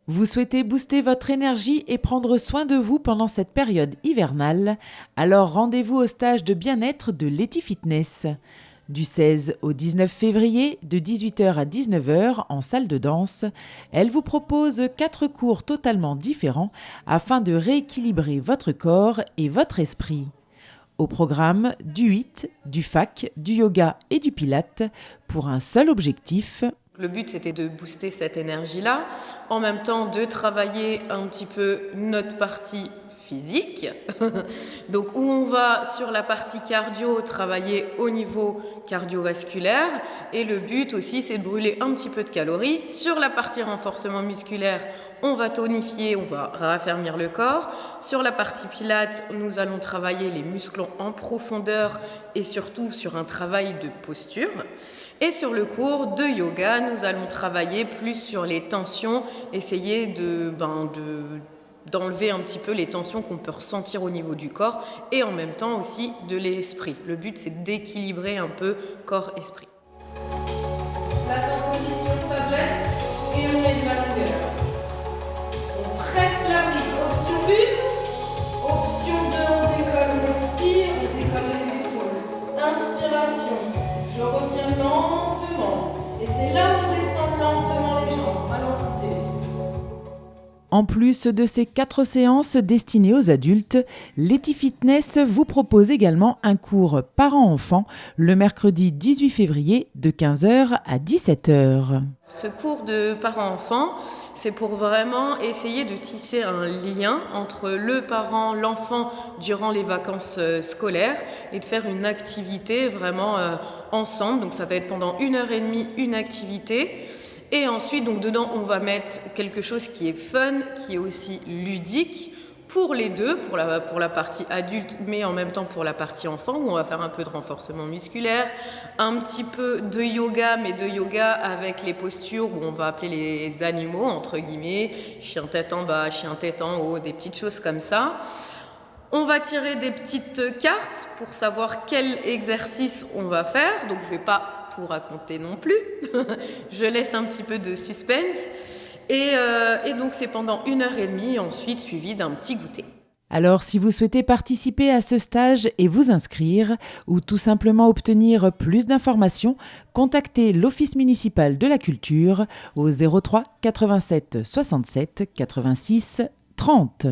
Vous souhaitez booster votre énergie et prendre soin de vous pendant cette période hivernale? Alors rendez-vous au stage de bien-être de Leti Fitness. Du 16 au 19 février, de 18h à 19h en salle de danse, elle vous propose 4 cours totalement différents afin de rééquilibrer votre corps et votre esprit. Au programme, du HIIT, du FAC, du yoga et du pilate pour un seul objectif. Le but, c'était de booster cette énergie-là, en même temps de travailler un petit peu notre partie physique. Donc, où on va sur la partie cardio travailler au niveau cardiovasculaire. Et le but aussi, c'est de brûler un petit peu de calories. Sur la partie renforcement musculaire, on va tonifier, on va raffermir le corps. Sur la partie pilates, nous allons travailler les muscles en profondeur et surtout sur un travail de posture. Et sur le cours de yoga, nous allons travailler plus sur les tensions, essayer d'enlever un petit peu les tensions qu'on peut ressentir au niveau du corps et en même temps aussi de l'esprit. Le but, c'est d'équilibrer un peu corps-esprit. On se place en position tablette et on met de la longueur. On presse la brique. Option 1, option 2, on décolle, on expire, on décolle les épaules. Inspiration, je reviens lentement. Et c'est là où on descend lentement les jambes. Ralentissez. En plus de ces 4 séances destinées aux adultes, Leti Fitness vous propose également un cours parents-enfants le mercredi 18 février de 15h à 17h. Ce cours de parents-enfants, c'est pour vraiment essayer de tisser un lien entre le parent, l'enfant durant les vacances scolaires et de faire une activité vraiment ensemble. Donc ça va être pendant 1h30 une activité. Et ensuite, donc dedans, on va mettre quelque chose qui est fun, qui est aussi ludique pour les deux, pour la partie adulte, mais en même temps pour la partie enfant, où on va faire un peu de renforcement musculaire, un petit peu de yoga, mais de yoga avec les postures où on va appeler les animaux, entre guillemets, chien tête en bas, chien tête en haut, des petites choses comme ça. On va tirer des petites cartes pour savoir quel exercice on va faire, donc je ne vais pas tout raconter non plus, je laisse un petit peu de suspense. Et donc c'est pendant 1h30 ensuite suivi d'un petit goûter. Alors si vous souhaitez participer à ce stage et vous inscrire ou tout simplement obtenir plus d'informations, contactez l'Office municipal de la culture au 03 87 67 86 30.